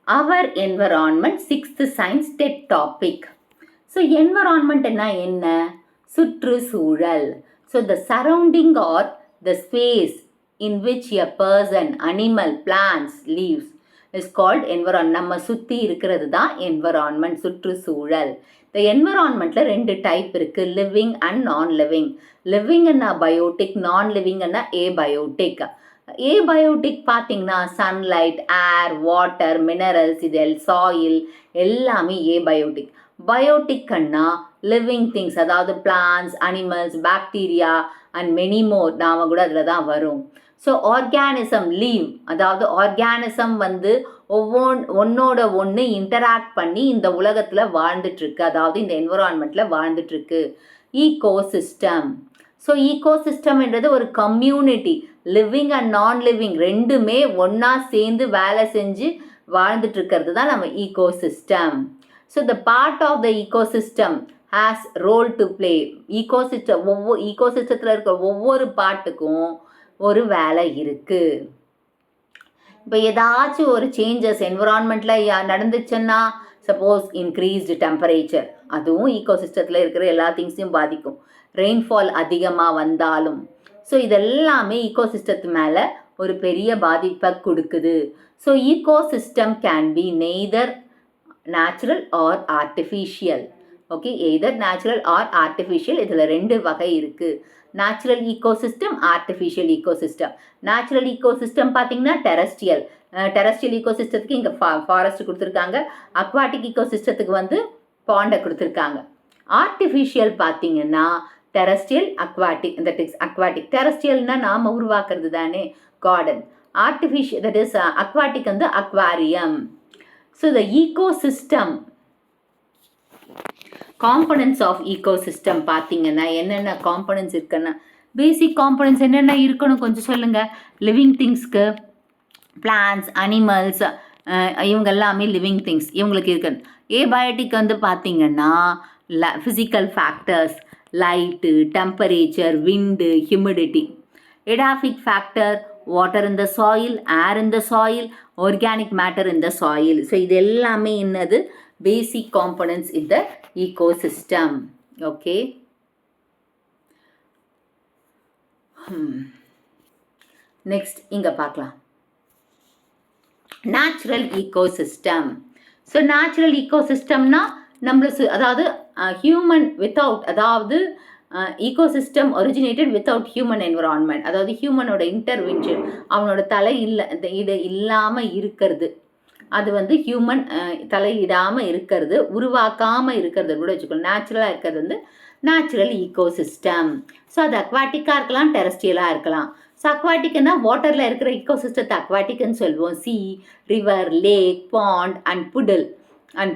அவர் environment 6th science டெட் topic. So environment என்ன? சுற்றுச்சூழல். So the surrounding are the space in which a person, animal, plants lives is called environment. நம்ம சுற்றி இருக்கிறது தான் environment, சுற்றுச்சூழல். இந்த என்வரான்மெண்ட்டில் 2 டைப் இருக்குது, லிவிங் அண்ட் நான் லிவிங். லிவிங்னா பயோட்டிக், நான் லிவிங்னா ஏபயோட்டிக். ஏபயோட்டிக் பார்த்தீங்கன்னா சன்லைட், ஏர், வாட்டர், மினரல்ஸ், இது சாயில் எல்லாமே ஏபயோட்டிக். பயோட்டிக்னா லிவிங் திங்ஸ், அதாவது plants, animals, bacteria and many more. நாம் கூட அதில் தான் வரும். ஸோ ஆர்கானிசம் லீவ், அதாவது ஆர்கானிசம் ஒன்னோட ஒன்று இன்டராக்ட் பண்ணி இந்த உலகத்தில் வாழ்ந்துட்டுருக்கு, அதாவது இந்த என்விரான்மெண்ட்டில் வாழ்ந்துட்டுருக்கு. ஈகோசிஸ்டம். ஸோ ஈகோசிஸ்டம்ன்றது ஒரு community, living and non living ரெண்டுமே ஒன்றா சேர்ந்து வேலை செஞ்சு வாழ்ந்துட்டு இருக்கிறது தான் நம்ம ecosystem. So the part of the ecosystem has role to play. ஈகோசிஸ்டத்தில் இருக்கிற ஒவ்வொரு பார்ட்டுக்கும் ஒரு வேலை இருக்குது. இப்போ ஏதாச்சும் ஒரு சேஞ்சஸ் என்விரான்மெண்ட்டில் நடந்துச்சுன்னா, சப்போஸ் இன்க்ரீஸ்டு டெம்பரேச்சர், அதுவும் ஈகோசிஸ்டத்தில் இருக்கிற எல்லா திங்ஸையும் பாதிக்கும். ரெயின்ஃபால் அதிகமாக வந்தாலும், ஸோ இதெல்லாமே ஈகோசிஸ்டத்து மேலே ஒரு பெரிய பாதிப்பை கொடுக்குது. So ecosystem can be neither natural R artificial. Okay, either natural R artificial. இதில் 2 வகை இருக்குது, natural ecosystem, artificial ecosystem. Natural ecosystem பார்த்தீங்கன்னா டெரஸ்ட்ரியல். டெரஸ்ட்ரியல் ஈகோசிஸ்டத்துக்கு இங்கே ஃபாரஸ்ட் கொடுத்துருக்காங்க, அக்வாட்டிக் ஈகோசிஸ்டத்துக்கு வந்து பாண்டை கொடுத்துருக்காங்க. ஆர்டிஃபிஷியல் பார்த்தீங்கன்னா டெரஸ்ட்ரியல், அக்வாட்டிக். இந்த அக்வாட்டிக், டெரஸ்ட்ரியல்னா நாம் உருவாக்குறது தானே, garden. Artificial, that is aquatic வந்து aquarium. So the ecosystem components of ecosystem பார்த்தீங்கன்னா என்னென்ன காம்பனன்ட்ஸ் இருக்குன்னா, பேசிக் காம்பனன்ட்ஸ் என்னென்ன இருக்கணும் கொஞ்சம் சொல்லுங்கள். லிவிங் திங்ஸ்க்கு பிளான்ஸ், அனிமல்ஸ், இவங்க எல்லாமே லிவிங் திங்ஸ், இவங்களுக்கு இருக்குது. ஏபயோட்டிக் வந்து பார்த்தீங்கன்னா physical factors, light, temperature, wind, humidity. Edaphic factor, water in the soil, air in the soil, organic matter in the soil. So இது எல்லாமே என்னது, basic components in the ecosystem. Okay. Next இங்க பார்க்கலாம் natural ecosystem. So natural ecosystemனா நம்மள அதாவது human without, அதாவது ecosystem originated without human environment, அதாவது ஹியூமனோட intervention, அவனோட தலை இல்லாமல் இருக்கிறது. அது வந்து ஹியூமன் தலையிடாமல் இருக்கிறது, உருவாக்காமல் இருக்கிறது கூட வச்சுக்கணும். நேச்சுரலாக இருக்கிறது வந்து நேச்சுரல் ஈகோசிஸ்டம். ஸோ அது அக்வாட்டிக்காக இருக்கலாம், டெரஸ்ட்ரியலாக இருக்கலாம். ஸோ அக்வாட்டிக்னா வாட்டரில் இருக்கிற ஈகோசிஸ்டத்தை அக்வாட்டிக்னு சொல்லுவோம். Sea, river, lake, pond and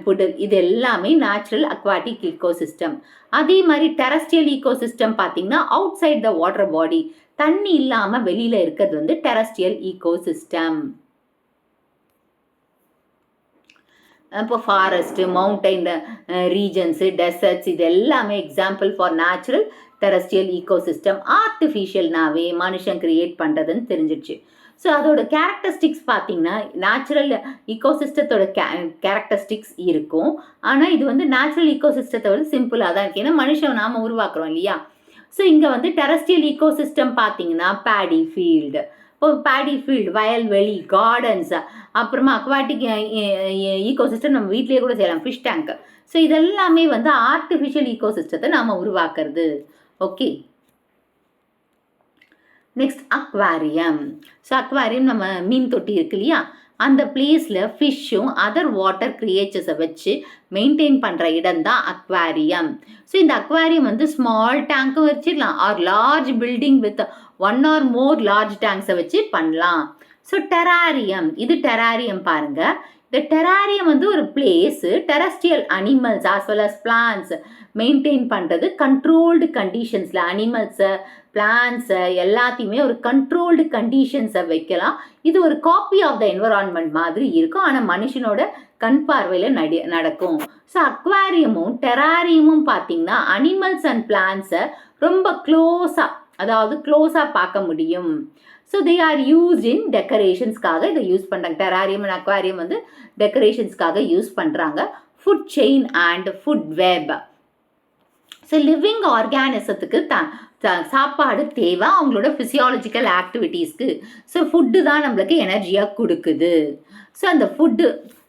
puddle இது எல்லாமே நேச்சுரல் அக்வாட்டிக் ஈகோசிஸ்டம். அதே மாதிரி டெரஸ்ட்ரியல் ஈகோசிஸ்டம் பார்த்தீங்கன்னா outside the water body, தண்ணி இல்லாமல் வெளியில் இருக்கிறது வந்து டெரஸ்ட்ரியல் ஈகோசிஸ்டம். இப்போ ஃபாரஸ்ட்டு, மவுண்டைன் ரீஜன்ஸு, டெசர்ட்ஸ், இது எல்லாமே example for natural terrestrial ecosystem. ஆர்டிஃபிஷியல்னாவே மனுஷன் கிரியேட் பண்ணுறதுன்னு தெரிஞ்சிடுச்சு. ஸோ அதோட கேரக்டரிஸ்டிக்ஸ் பார்த்தீங்கன்னா நேச்சுரல் ஈகோசிஸ்டத்தோட கேரக்டரிஸ்டிக்ஸ் இருக்கும். ஆனால் இது வந்து நேச்சுரல் ஈகோசிஸ்டத்தை வந்து சிம்பிளாக தான் இருக்குது, ஏன்னா மனுஷன் நாம் உருவாக்குறோம் இல்லையா. ஸோ இங்கே வந்து டெரஸ்ட்ரியல் ஈகோசிஸ்டம் பார்த்தீங்கன்னா பேடி ஃபீல்டு, இப்போ பேடி ஃபீல்டு, வயல்வெளி, கார்டன்ஸ், அப்புறமா அக்வாட்டிக் ஈகோசிஸ்டம் நம்ம வீட்லேயே கூட செய்யலாம், ஃபிஷ் டேங்க். ஸோ இதெல்லாமே வந்து ஆர்டிஃபிஷியல் ஈகோசிஸ்டத்தை நாம் உருவாக்குறது. Okay, next aquarium. So aquarium நம்ம மீன் தொட்டி இருக்கு இல்லையா, அந்த பிளேஸில் ஃபிஷ்ஷும் அதர் வாட்டர் கிரியேச்சர்ஸை வச்சு மெயின்டைன் பண்ணுற இடம் தான் அக்வாரியம். ஸோ இந்த அக்வாரியம் வந்து ஸ்மால் டேங்க்கும் வச்சிடலாம், or large building with 1 or more large டேங்க்ஸை வச்சு பண்ணலாம். ஸோ டெராரியம், இது டெராரியம் பாருங்கள். இந்த டெராரியம் வந்து ஒரு place terrestrial animals as well as plants maintain பண்ணுறது கண்ட்ரோல்டு கண்டிஷன்ஸில். அனிமல்ஸை, பிளான்ஸை எல்லாத்தையுமே ஒரு கண்ட்ரோல்டு கண்டிஷன்ஸை வைக்கலாம். இது ஒரு காப்பி ஆஃப் த என்விரான்மெண்ட் மாதிரி இருக்கும், ஆனால் மனுஷனோட கண் பார்வையில் நடக்கும். ஸோ அக்வாரியமும் டெராரியமும் பார்த்தீங்கன்னா அனிமல்ஸ் அண்ட் பிளான்ஸை ரொம்ப க்ளோஸாக, அதாவது க்ளோஸாக பார்க்க முடியும். So they are used in டெக்கரேஷன்ஸ்க்காக இதை யூஸ் பண்ணுறாங்க. டெராரியம் அண்ட் அக்வாரியம் வந்து டெக்கரேஷன்ஸ்க்காக யூஸ் பண்ணுறாங்க. Food chain and food web. So living ஆர்கானிசத்துக்கு சாப்பாடு தேவை அவங்களோட ஃபிசியாலஜிக்கல் ஆக்டிவிட்டீஸ்க்கு. ஸோ ஃபுட்டு தான் நம்மளுக்கு எனர்ஜியாக கொடுக்குது. ஸோ அந்த ஃபுட்டு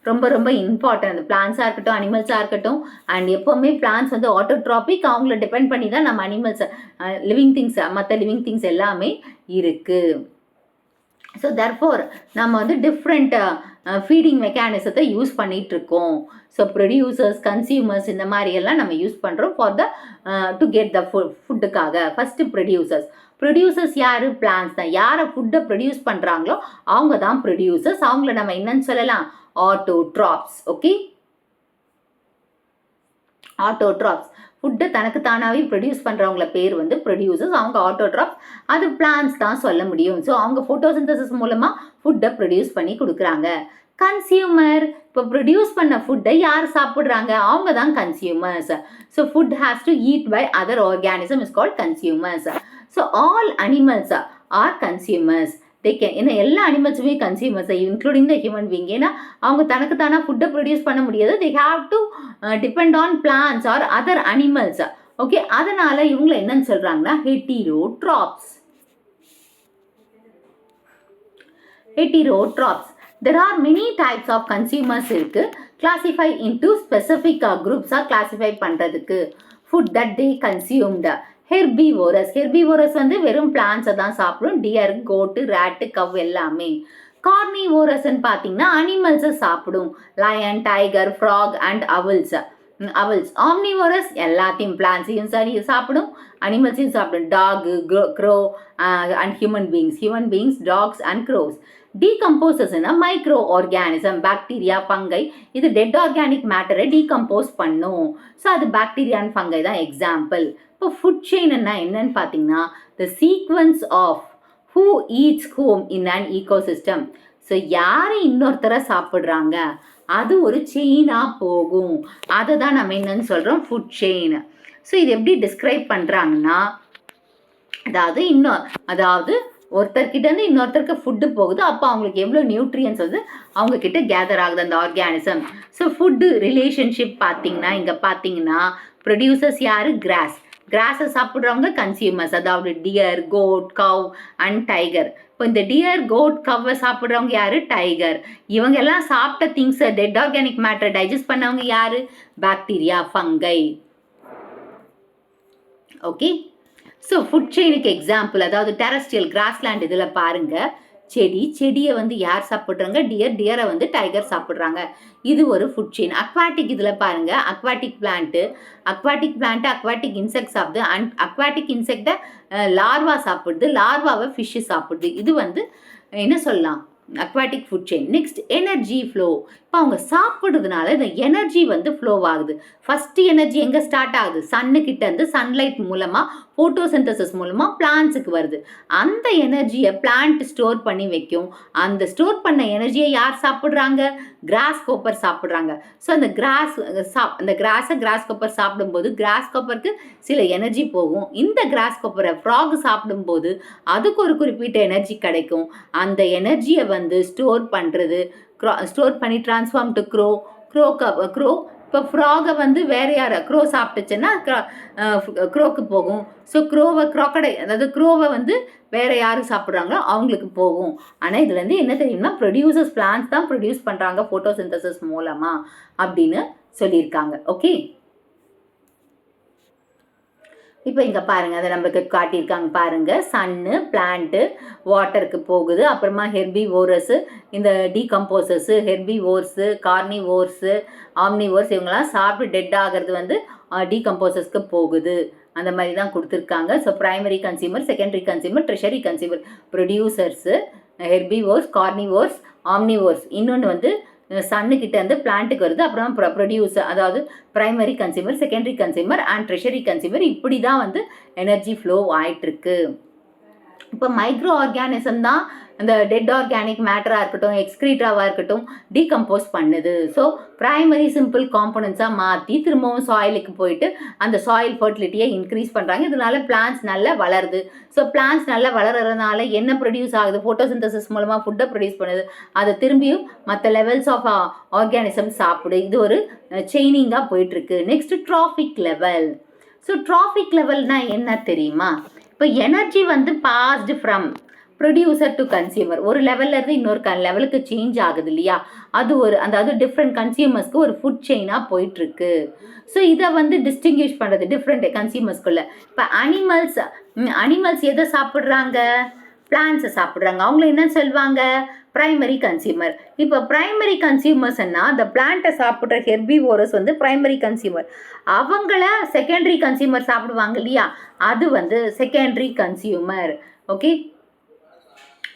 ரொம்ப ரொம்ப இம்பார்ட்டன்ட். அந்த பிளான்ஸாக இருக்கட்டும், அனிமல்ஸாக இருக்கட்டும். அண்ட் எப்போவுமே பிளான்ஸ் வந்து ஆட்டோட்ராபிக், அவங்கள டிபெண்ட் பண்ணி தான் நம்ம அனிமல்ஸ், லிவிங் திங்ஸ், மற்ற லிவிங் திங்ஸ் எல்லாமே இருக்குது. ஸோ தர்ஃபோர் நம்ம வந்து டிஃப்ரெண்ட் ஃபீடிங் மெக்கானிசத்தை யூஸ் பண்ணிகிட்ருக்கோம். ஸோ ப்ரொடியூசர்ஸ், கன்சியூமர்ஸ் இந்த மாதிரியெல்லாம் நம்ம யூஸ் பண்ணுறோம் for the to get the ஃபுட்டுக்காக. ஃபஸ்ட்டு ப்ரொடியூசர்ஸ் யார்? பிளான்ஸ் தான். யாரை ஃபுட்டை ப்ரொடியூஸ் பண்ணுறாங்களோ அவங்க தான் ப்ரொடியூசர்ஸ். அவங்கள நம்ம என்னன்னு சொல்லலாம்? ஆட்டோட்ராப்ஸ். Okay, autotrophs. ஃபுட்டை தனக்கு தானாகவே ப்ரொடியூஸ் பண்ணுறவங்கள பேர் வந்து ப்ரொடியூசர்ஸ். அவங்க ஆட்டோட்ராப்ஸ். அது பிளான்ஸ் தான் சொல்ல முடியும். ஸோ அவங்க ஃபோட்டோசிந்தசிஸ் மூலமாக ஃபுட்டை ப்ரொடியூஸ் பண்ணி கொடுக்குறாங்க. கன்சியூமர், இப்போ ப்ரொடியூஸ் பண்ண ஃபுட்டை யார் சாப்பிட்றாங்க? அவங்க தான் consumers. So food has to eat by other organism is called consumers. So all animals are consumers. ஏன்னா எல்லா அனிமல்ஸுமே consumers, including the human being. ஏன்னா அவங்க தனக்கு தானே ஃபுட்டை ப்ரொடியூஸ் பண்ண முடியாது. They have to depend on plants or other animals. Okay, அதனால் இவங்களை என்னன்னு சொல்கிறாங்கன்னா heterotrophs. Heterotrophs. There are many types of consumers இருக்கு. Classify into specific groups classify பண்ணுறதுக்கு. Food that they consumed. Herbivorous வந்து வெறும் பிளான்ஸை தான் சாப்பிடும். டியர், கோட்டு, ரேட்டு, கவ் எல்லாமே. கார்னிவோரஸ்ன்னு பார்த்தீங்கன்னா அனிமல்ஸை சாப்பிடும். Lion, tiger, frog and owls. Omnivorous எல்லாத்தையும் பிளான்ஸையும் சரி சாப்பிடும், அனிமல்ஸையும் சாப்பிடும். Dog, crow and human beings, dogs and crows. டீகம்போசஸ்னா மைக்ரோ ஆர்கானிசம், பாக்டீரியா, ஃபங்கை. இது டெட் ஆர்கானிக் மேட்டரை டீகம்போஸ் பண்ணும். ஸோ அது பாக்டீரியா அண்ட் ஃபங்கை தான் எக்ஸாம்பிள். இப்போ ஃபுட் செயின்னா என்னன்னு பார்த்தீங்கன்னா the sequence of who eats whom in an ecosystem. So யார் இன்னொருத்தரை சாப்பிட்றாங்க அது ஒரு செயினாக போகும். அதை தான் நம்ம என்னன்னு சொல்கிறோம்? Food chain. ஸோ இது எப்படி டிஸ்கிரைப் பண்ணுறாங்கன்னா, அதாவது ஒருத்தர்கிட்டேருந்து இன்னொருத்தருக்கு ஃபுட்டு போகுது. அப்போ அவங்களுக்கு எவ்வளோ நியூட்ரியன்ஸ் வந்து அவங்கக்கிட்ட கேதர் ஆகுது அந்த ஆர்கானிசம். ஸோ ஃபுட்டு ரிலேஷன்ஷிப் பார்த்தீங்கன்னா இங்கே பார்த்தீங்கன்னா ப்ரொடியூசர்ஸ் யார்? கிராஸை சாப்பிட்றவங்க கன்சியூமர்ஸ், அதாவது deer, goat, cow and tiger. இப்போ இந்த டியர், கோட், கவ்வை சாப்பிட்றவங்க யார்? டைகர். இவங்க எல்லாம் சாப்பிட்ட திங்ஸை, டெட் ஆர்கானிக் மேட்டரை டைஜஸ்ட் பண்ணவங்க யார்? Bacteria, fungi. Okay, so food செயினுக்கு எக்ஸாம்பிள், அதாவது டெரஸ்ட்ரியல் கிராஸ்லேண்ட் இதில் பாருங்கள். செடியை வந்து யார் சாப்பிட்றாங்க? டியரை வந்து டைகர் சாப்பிட்றாங்க. இது ஒரு ஃபுட் செயின். அக்வாட்டிக் இதில் பாருங்கள். அக்வாட்டிக் பிளான்ட்டு அக்வாட்டிக் இன்செக்ட் சாப்பிடுது. அண்ட் அக்வாட்டிக் இன்செக்டை லார்வா சாப்பிடுது. லார்வாவை ஃபிஷ்ஷு சாப்பிடுது. இது வந்து என்ன சொல்லலாம்? Aquatic food chain. Next energy flow. இப்போ அவங்க சாப்பிட்றதுனால இந்த எனர்ஜி வந்து ஃப்ளோ ஆகுது. ஃபஸ்ட்டு எனர்ஜி எங்கே ஸ்டார்ட் ஆகுது? சன்னுக்கிட்டேருந்து சன்லைட் மூலமாக, ஃபோட்டோசிந்தசிஸ் மூலமாக பிளான்ஸுக்கு வருது. அந்த எனர்ஜியை பிளான்ட் ஸ்டோர் பண்ணி வைக்கும். அந்த ஸ்டோர் பண்ண எனர்ஜியை யார் சாப்பிட்றாங்க? கிராஸ் கோப்பர் சாப்பிட்றாங்க. ஸோ அந்த கிராஸ் கோப்பர் சாப்பிடும்போது கிராஸ் கோப்பருக்கு சில எனர்ஜி போகும். இந்த கிராஸ் கோப்பரை ஃப்ராக் சாப்பிடும்போது அதுக்கு ஒரு குறிப்பிட்ட எனர்ஜி கிடைக்கும். அந்த எனர்ஜியை வந்து ஸ்டோர் பண்ணி ட்ரான்ஸ்ஃபார்ம் டு க்ரோ. இப்போ ஃப்ராகை வந்து வேறு யார்? க்ரோ சாப்பிட்டுச்சுன்னா க்ரோக்கு போகும். ஸோ க்ரோவை வந்து வேறு யார் சாப்பிட்றாங்களோ அவங்களுக்கு போகும். ஆனால் இதுலேருந்து என்ன தெரியும்னா ப்ரொடியூசர்ஸ் பிளான்ஸ் தான் ப்ரொடியூஸ் பண்ணுறாங்க ஃபோட்டோசிந்தசிஸ் மூலமாக அப்படின்னு சொல்லியிருக்காங்க. ஓகே, இப்போ இங்கே பாருங்கள், அதை நம்மளுக்கு காட்டியிருக்காங்க பாருங்கள். சன்னு, பிளான்ட்டு, வாட்டருக்கு போகுது. அப்புறமா ஹெர்பிவோரஸு, இந்த டீகம்போசர்ஸு, ஹெர்பிவோர்ஸு, கார்னிவோர்ஸு, ஆம்னிவோர்ஸ் இவங்கெல்லாம் சாப்பிட்டு டெட் ஆகிறது வந்து டீகம்போசர்ஸ்க்கு போகுது. அந்த மாதிரி தான் கொடுத்துருக்காங்க. So primary consumer, secondary consumer, tertiary consumer. Producers herbivores, carnivores, omnivores. இன்னொன்று வந்து சன்னுக்கிட்ட இருந்து பிளான்ட்டுக்கு வருது. அப்புறம் ப்ரொடியூசர், அதாவது primary consumer, secondary consumer and tertiary consumer. இப்படி தான் வந்து எனர்ஜி ஃப்ளோ ஆகிட்டுருக்கு. இப்போ மைக்ரோ ஆர்கானிசம் தான் அந்த டெட் ஆர்கானிக் மேட்டராக இருக்கட்டும், எக்ஸ்க்ரீட்டாவாக இருக்கட்டும், டீகம்போஸ் பண்ணுது. ஸோ ப்ரைமரி சிம்பிள் காம்பனன்ட்ஸாக மாற்றி திரும்பவும் சாயிலுக்கு போயிட்டு அந்த சாயில் ஃபர்டிலிட்டியை இன்க்ரீஸ் பண்ணுறாங்க. இதனால பிளான்ஸ் நல்லா வளருது. ஸோ பிளான்ஸ் நல்லா வளர்கிறதுனால என்ன ப்ரொடியூஸ் ஆகுது? ஃபோட்டோசிந்தசிஸ் மூலமாக ஃபுட்டை ப்ரொடியூஸ் பண்ணுது. அதை திரும்பியும் மற்ற லெவல்ஸ் ஆஃப் ஆர்கானிசம் சாப்பிடு. இது ஒரு செயினிங்காக போயிட்டுருக்கு. Next trophic level. So trophic லெவல்னால் என்ன தெரியுமா? இப்போ எனர்ஜி வந்து passed from producer to consumer, ஒரு லெவல்லேருந்து இன்னொரு லெவலுக்கு சேஞ்ச் ஆகுது இல்லையா? அது ஒரு அதாவது டிஃப்ரெண்ட் கன்சியூமர்ஸ்க்கு ஒரு ஃபுட் செயினாக போயிட்டுருக்கு. ஸோ இதை வந்து டிஸ்டிங்விஷ் பண்ணுறது டிஃப்ரெண்ட் கன்சியூமர்ஸ்குள்ளே. இப்போ அனிமல்ஸ் எதை சாப்பிட்றாங்க? பிளான்ஸை சாப்பிட்றாங்க. அவங்கள என்ன சொல்லுவாங்க? Primary consumer. இப்போ ப்ரைமரி கன்சியூமர்ஸ்ன்னா அந்த பிளான்ட்டை சாப்பிட்ற ஹெர்பிவோரஸ் வந்து ப்ரைமரி கன்சியூமர். அவங்கள செகண்டரி கன்சியூமர் சாப்பிடுவாங்க இல்லையா? அது வந்து செகண்டரி கன்சியூமர். ஓகே,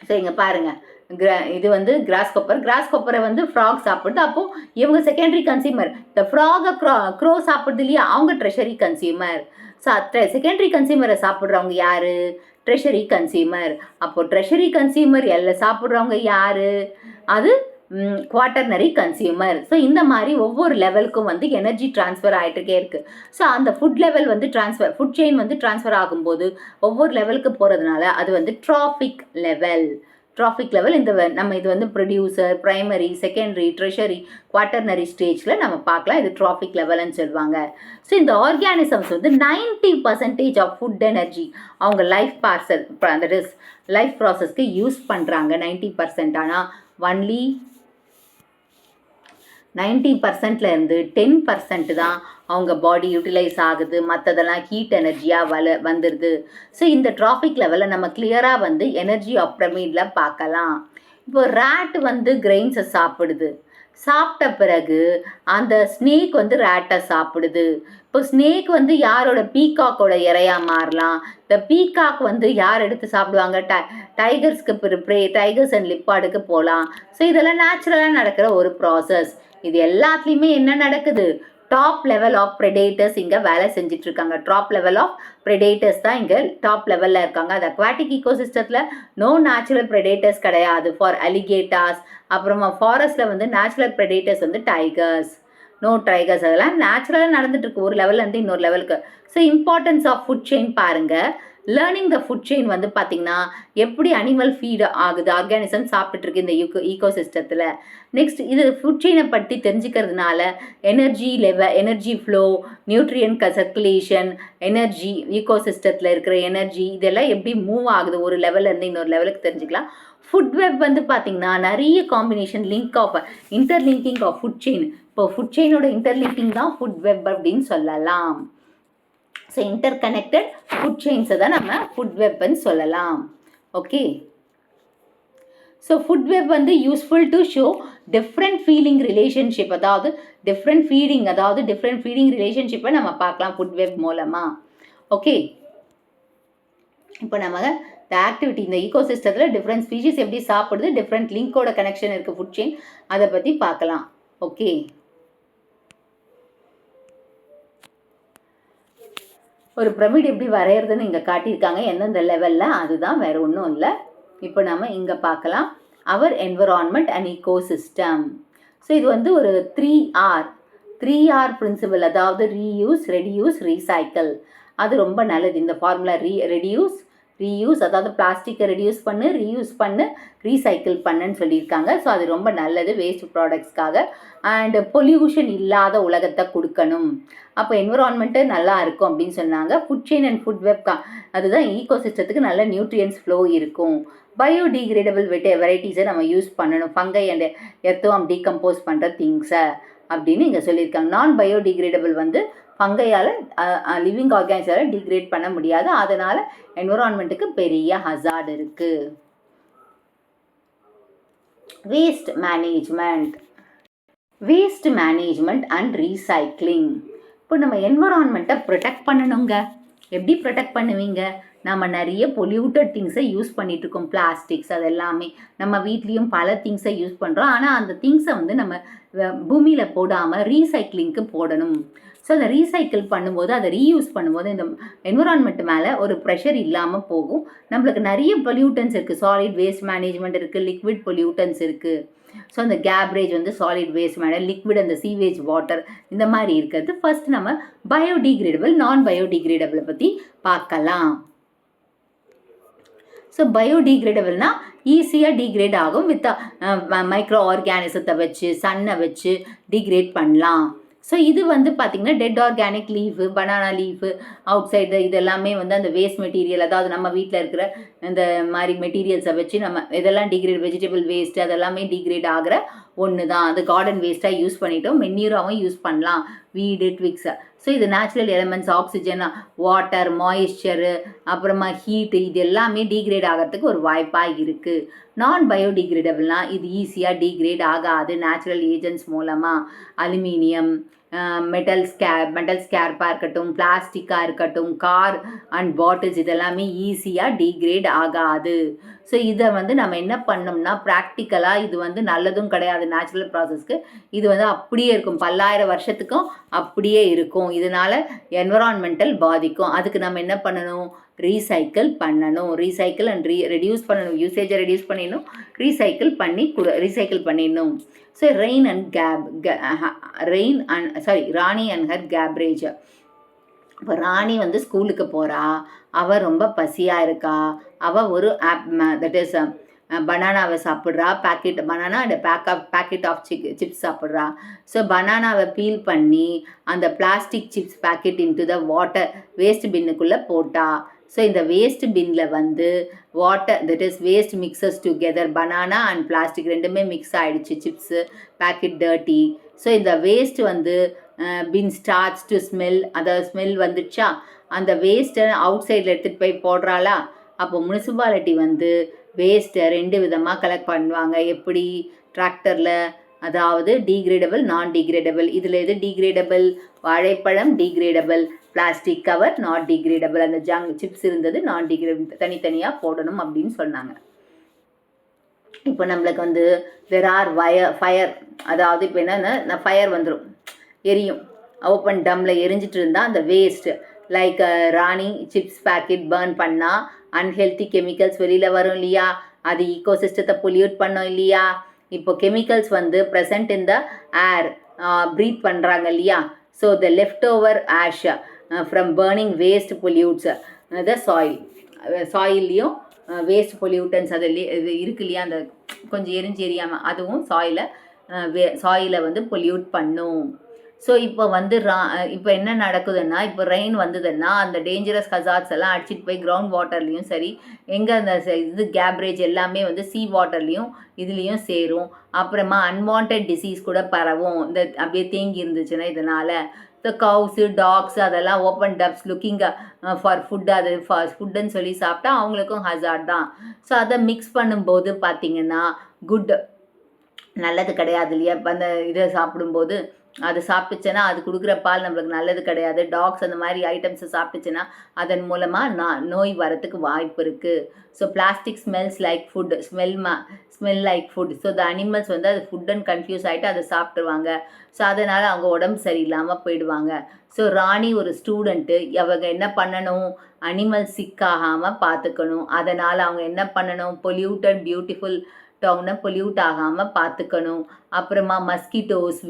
ஸோ இங்கே பாருங்கள், இது வந்து கிராஸ்கொப்பரை வந்து ஃப்ராக் சாப்பிடுது. அப்போது இவங்க செகண்டரி கன்சியூமர். இந்த ஃப்ராகை க்ரோ சாப்பிடுது இல்லையா? அவங்க ட்ரெஷரி கன்சியூமர். ஸோ செகண்டரி கன்சியூமரை சாப்பிட்றவங்க யார்? Treasury consumer. அப்போது ட்ரெஷரி கன்சியூமர் எல்லாம் சாப்பிட்றவங்க யார்? அது குவாட்டர்னரி கன்சியூமர். ஸோ இந்த மாதிரி ஒவ்வொரு லெவலுக்கும் வந்து எனர்ஜி ட்ரான்ஸ்ஃபர் ஆகிட்டுருக்கே இருக்குது. ஸோ அந்த ஃபுட் லெவல் வந்து ஃபுட் செயின் வந்து ட்ரான்ஸ்ஃபர் ஆகும்போது ஒவ்வொரு லெவலுக்கு போகிறதுனால அது வந்து ட்ராஃபிக் லெவல். இந்த நம்ம இது வந்து producer, primary, secondary, treasury, quaternary ஸ்டேஜில் நம்ம பார்க்கலாம். இது ட்ராஃபிக் லெவல்னு சொல்லுவாங்க. ஸோ இந்த ஆர்கானிசம்ஸ் வந்து 90% ஆஃப் ஃபுட் எனர்ஜி அவங்க லைஃப் ப்ராசஸ்க்கு யூஸ் பண்ணுறாங்க. 90%. ஆனால் ஒன்லி 90%லேருந்து 10% தான் அவங்க பாடி யூட்டிலைஸ் ஆகுது. மற்றதெல்லாம் ஹீட் எனர்ஜியாக வந்துடுது. ஸோ இந்த ட்ராஃபிக் லெவலில் நம்ம கிளியராக வந்து எனர்ஜி ஆஃப் பிரமிடில் பார்க்கலாம். இப்போ ரேட் வந்து கிரெயின்ஸை சாப்பிடுது. சாப்பிட்ட பிறகு அந்த ஸ்னேக் வந்து ரேட்டை சாப்பிடுது. இப்போ ஸ்னேக் வந்து யாரோட பீகாக்கோட இறையாக மாறலாம். இந்த பீகாக் வந்து யார் எடுத்து சாப்பிடுவாங்க? டைகர்ஸ்க்கு டைகர்ஸ் அண்ட் லிப்பாடுக்கு போகலாம். ஸோ இதெல்லாம் நேச்சுரலாக நடக்கிற ஒரு ப்ராசஸ். இது எல்லாத்துலேயுமே என்ன நடக்குது? டாப் லெவல் ஆஃப் ப்ரெடேட்டர்ஸ் இங்கே வேலை செஞ்சுட்டு இருக்காங்க. டாப் லெவல் ஆஃப் ப்ரெடேட்டர்ஸ் தான் இங்கே டாப் லெவலில் இருக்காங்க. அது அக்வாட்டிக் ஈகோசிஸ்டத்தில் நோ நேச்சுரல் ப்ரெடேட்டர்ஸ் கிடையாது ஃபார் அலிகேட்டர்ஸ். அப்புறமா ஃபாரஸ்ட்டில் வந்து நேச்சுரல் ப்ரெடேட்டர்ஸ் வந்து டைகர்ஸ், நோ டைகர்ஸ். அதெல்லாம் நேச்சுரலாக நடந்துட்டு இருக்கு ஒரு லெவல்லேருந்து இன்னொரு லெவலுக்கு. So importance of food chain பாருங்கள். லேர்னிங் த ஃபுட் செயின் வந்து பார்த்திங்கன்னா எப்படி அனிமல் ஃபீட் ஆகுது, ஆர்கானிசம் சாப்பிட்டுருக்கு இந்த ஈகோசிஸ்டத்தில். நெக்ஸ்ட் இது ஃபுட் செயினை பற்றி தெரிஞ்சுக்கிறதுனால energy flow, nutrient circulation, energy, ஈகோசிஸ்டத்தில் இருக்கிற எனர்ஜி இதெல்லாம் எப்படி மூவ் ஆகுது ஒரு லெவல்லேருந்து இன்னொரு லெவலுக்கு தெரிஞ்சுக்கலாம். ஃபுட் வெப் வந்து பார்த்திங்கன்னா நிறைய combination interlinking of food chain. இப்போ ஃபுட் செயினோட இன்டர்லிங்கிங் தான் ஃபுட் வெப் அப்படின்னு சொல்லலாம். ஸோ இன்டர்கனெக்டட் ஃபுட் செயின்ஸை தான் நம்ம ஃபுட் வெப்னு சொல்லலாம். ஓகே, ஸோ ஃபுட் வெப் வந்து useful to show different feeding ரிலேஷன்ஷிப்பை நம்ம பார்க்கலாம் ஃபுட் வெப் மூலமாக. ஓகே, இப்போ நம்ம இந்த ஆக்டிவிட்டி இந்த ஈகோசிஸ்டத்தில் டிஃப்ரெண்ட் ஸ்பீஷீஸ் எப்படி சாப்பிடுது, டிஃப்ரெண்ட் லிங்கோட கனெக்ஷன் இருக்குது ஃபுட் செயின், அதை பற்றி பார்க்கலாம். ஓகே, ஒரு பிரமிட் எப்படி வரைகிறதுன்னு இங்கே காட்டியிருக்காங்க எந்தெந்த லெவலில். அதுதான் வேறு ஒன்றும் இல்லை. இப்போ நம்ம இங்கே பார்க்கலாம் our environment and ecosystem. So இது வந்து ஒரு 3R பிரின்சிபல், அதாவது ரீயூஸ், ரெடியூஸ், ரீசைக்கிள். அது ரொம்ப நல்லது. இந்த ஃபார்முலா ரீயூஸ் அதாவது பிளாஸ்டிக்கை ரெடியூஸ் பண்ணு, ரீயூஸ் பண்ணு, ரீசைக்கிள் பண்ணுன்னு சொல்லியிருக்காங்க. ஸோ அது ரொம்ப நல்லது வேஸ்ட் ப்ராடக்ட்ஸ்க்காக. அண்ட் பொல்யூஷன் இல்லாத உலகத்தை கொடுக்கணும். அப்போ என்விரான்மெண்ட்டு நல்லா இருக்கும் அப்படின்னு சொன்னாங்க. Food chain and food web அதுதான் ஈகோசிஸ்டத்துக்கு நல்ல நியூட்ரியன்ஸ் ஃப்ளோ இருக்கும். பயோடிகிரேடபிள் வெரைட்டிஸை நம்ம யூஸ் பண்ணணும். ஃபங்கை அண்ட் எர்த்வார்ம் டீகம்போஸ் பண்ணுற திங்ஸை அப்படின்னு இங்கே சொல்லியிருக்காங்க. நான் பயோடிகிரேடபிள் வந்து ஃபங்கையால் லிவிங் ஆர்கானிஸால் டிகிரேட் பண்ண முடியாது. அதனால் என்விரான்மெண்ட்டுக்கு பெரிய ஹசார்ட் இருக்குது. Waste management and recycling. இப்போ நம்ம என்விரான்மெண்ட்டை ப்ரொடெக்ட் பண்ணணுங்க. எப்படி ப்ரொடெக்ட் பண்ணுவீங்க? நம்ம நிறைய பொல்யூட்டட் திங்ஸை யூஸ் பண்ணிகிட்ருக்கோம். பிளாஸ்டிக்ஸ் அது எல்லாமே நம்ம வீட்லேயும் பல திங்ஸை யூஸ் பண்ணுறோம். ஆனால் அந்த திங்ஸை வந்து நம்ம பூமியில் போடாமல் ரீசைக்ளிங்க்கு போடணும். ஸோ அதை ரீசைக்கிள் பண்ணும்போது, அதை ரீயூஸ் பண்ணும்போது இந்த என்விரான்மெண்ட் மேலே ஒரு ப்ரெஷர் இல்லாமல் போகும். நம்மளுக்கு நிறைய பொல்யூட்டன்ஸ் இருக்குது. சாலிட் வேஸ்ட் மேனேஜ்மெண்ட் இருக்குது, லிக்விட் பொல்யூட்டன்ஸ் இருக்குது. ஸோ அந்த கேப்ரேஜ் வந்து சாலிட் வேஸ்ட் மேனேஜ், லிக்விட் அந்த சீவேஜ் வாட்டர் இந்த மாதிரி இருக்கிறது. ஃபர்ஸ்ட் நம்ம பயோடிகிரேடபிள், நான் பயோடிகிரேடபிளை பற்றி பார்க்கலாம். ஸோ பயோடிகிரேடபிள்னா ஈஸியாக டிகிரேட் ஆகும். வித் மைக்ரோ ஆர்கானிசத்தை வச்சு, சன்னை வச்சு டிகிரேட் பண்ணலாம். ஸோ இது வந்து பார்த்திங்கன்னா dead organic leaf, banana leaf, outside இது எல்லாமே வந்து அந்த வேஸ்ட் மெட்டீரியல், அதாவது நம்ம வீட்டில் இருக்கிற இந்த மாதிரி மெட்டீரியல்ஸை வச்சு நம்ம இதெல்லாம் டிகிரேட், வெஜிடபிள் வேஸ்ட்டு அதெல்லாமே டிகிரேட் ஆகிற ஒன்று தான். அது கார்டன் வேஸ்ட்டாக யூஸ் பண்ணிட்டோம், மென்யூராகவும் யூஸ் பண்ணலாம், வீடு, ட்விக்ஸை. ஸோ இது நேச்சுரல் எலிமெண்ட்ஸ், ஆக்சிஜன், வாட்டர், மாய்ஸ்சரு, அப்புறமா ஹீட்டு, இது எல்லாமே டிகிரேட் ஆகிறதுக்கு ஒரு வாய்ப்பாக இருக்குது. நான் பயோடிகிரேடபிள்னால் இது ஈஸியாக டிகிரேட் ஆகாது. நேச்சுரல் ஏஜென்ட்ஸ் மூலமாக அலுமினியம், மெட்டல் ஸ்கேர்ப்பாக இருக்கட்டும், பிளாஸ்டிக்காக இருக்கட்டும், கார் அண்ட் பாட்டில்ஸ் இதெல்லாமே ஈஸியாக டிகிரேட் ஆகாது. ஸோ இதை வந்து நம்ம என்ன பண்ணோம்னா ப்ராக்டிக்கலாக இது வந்து நல்லதும் கிடையாது நேச்சுரல் ப்ராசஸ்க்கு. இது வந்து அப்படியே இருக்கும், பல்லாயிரம் வருஷத்துக்கும் அப்படியே இருக்கும். இதனால் என்விரான்மெண்டல் பாதிக்கும். அதுக்கு நம்ம என்ன பண்ணணும்? ரீசைக்கிள் பண்ணணும். ரீசைக்கிள் அண்ட் ரெடியூஸ் பண்ணணும். யூசேஜை ரெடியூஸ் பண்ணிடணும், ரீசைக்கிள் பண்ணிடணும். So Rani and her garbage. இப்போ ராணி வந்து ஸ்கூலுக்கு போகிறா, அவள் ரொம்ப பசியாக இருக்கா, அவள் ஒரு தட் இஸ் பனானாவை சாப்பிட்றா, banana and packet of chips சாப்பிட்றா. ஸோ பனானாவை பீல் பண்ணி அந்த plastic chips packet into the water waste பின்னுக்குள்ளே போட்டா. ஸோ இந்த வேஸ்ட் பின்னில் வந்து water, that is waste mixes together, banana and plastic ரெண்டுமே மிக்ஸ் ஆகிடுச்சு, சிப்ஸு பேக்கெட் டர்ட்டி. ஸோ இந்த வேஸ்ட் வந்து பின் ஸ்டார்ட்ஸ் டு ஸ்மெல், அந்த ஸ்மெல் வந்துடுச்சா, அந்த வேஸ்ட்டை அவுட் சைடில் எடுத்துகிட்டு போய் போடுறாளா. அப்போ முனிசிபாலிட்டி வந்து வேஸ்ட்டை 2 விதமாக கலெக்ட் பண்ணுவாங்க. எப்படி? டிராக்டரில், அதாவது டிகிரேடபிள், நான் டிகிரேடபிள். இதில் எது டிகிரேடபிள்? வாழைப்பழம் degradable, plastic cover not degradable. அந்த சிப்ஸ் இருந்தது நான் டிகிரேடபிள், தனித்தனியாக போடணும் அப்படின்னு சொன்னாங்க. இப்போ நம்மளுக்கு வந்து தெர் ஆர் ஃபயர், அதாவது இப்போ என்னென்னா ஃபயர் வந்துடும், எரியும். ஓப்பன் டம்மில் எரிஞ்சிட்டு இருந்தால் அந்த வேஸ்ட்டு லைக் ராணி சிப்ஸ் பேக்கெட் பர்ன் பண்ணால் அன்ஹெல்த்தி கெமிக்கல்ஸ் வெளியில் வரும் இல்லையா, அது ஈகோசிஸ்டத்தை பொல்யூட் பண்ணோம் இல்லையா. இப்போ கெமிக்கல்ஸ் வந்து present in the air, breathe பண்ணுறாங்க இல்லையா. So the left over ash from burning waste pollutes the சாயில்லையும் வேஸ்ட் பொல்யூட்டன்ஸ் அதில் இது இருக்கு இல்லையா, அந்த கொஞ்சம் எரியாமல் அதுவும் சாயிலை வந்து பொல்யூட் பண்ணும். ஸோ இப்போ வந்து இப்போ என்ன நடக்குதுன்னா, இப்போ ரெயின் வந்ததுன்னா அந்த டேஞ்சரஸ் ஹசார்ட்ஸ் எல்லாம் அடிச்சிட்டு போய் கிரவுண்ட் வாட்டர்லேயும் சரி, எங்கே அந்த இது கேப்ரேஜ் எல்லாமே வந்து சீ வாட்டர்லேயும் இதுலேயும் சேரும். அப்புறமா அன்வான்ட் டிசீஸ் கூட பரவும், இந்த அப்படியே தேங்கி இருந்துச்சுன்னா. இதனால் இந்த கவுஸு, டாக்ஸு அதெல்லாம் open dubs looking for food, அது ஃபுட்டுன்னு சொல்லி சாப்பிட்டா அவங்களுக்கும் ஹசார்ட் தான். ஸோ அதை மிக்ஸ் பண்ணும்போது பார்த்திங்கன்னா நல்லது கிடையாது இல்லையா. இப்போ அந்த இதை சாப்பிடும்போது அது சாப்பிட்டுச்சுன்னா அது கொடுக்குற பால் நம்மளுக்கு நல்லது கிடையாது. டாக்ஸ் அந்த மாதிரி ஐட்டம்ஸை சாப்பிட்டுச்சுன்னா அதன் மூலமாக நோய் வரத்துக்கு வாய்ப்பு இருக்குது. So plastic smells like food, smell like food. So the animals வந்து அது ஃபுட்டுன்னு கன்ஃபியூஸ் ஆகிட்டு அதை சாப்பிட்ருவாங்க. ஸோ அதனால் அவங்க உடம்பு சரியில்லாமல் போயிடுவாங்க. ஸோ ராணி ஒரு ஸ்டூடெண்ட்டு, அவங்க என்ன பண்ணணும்? அனிமல் சிக்காகாமல் பார்த்துக்கணும். அதனால் அவங்க என்ன பண்ணணும்? பொல்யூட்டட் பியூட்டிஃபுல் டவுனை பொல்யூட் ஆகாமல் பார்த்துக்கணும். அப்புறமா மஸ்கிட்டோஸ்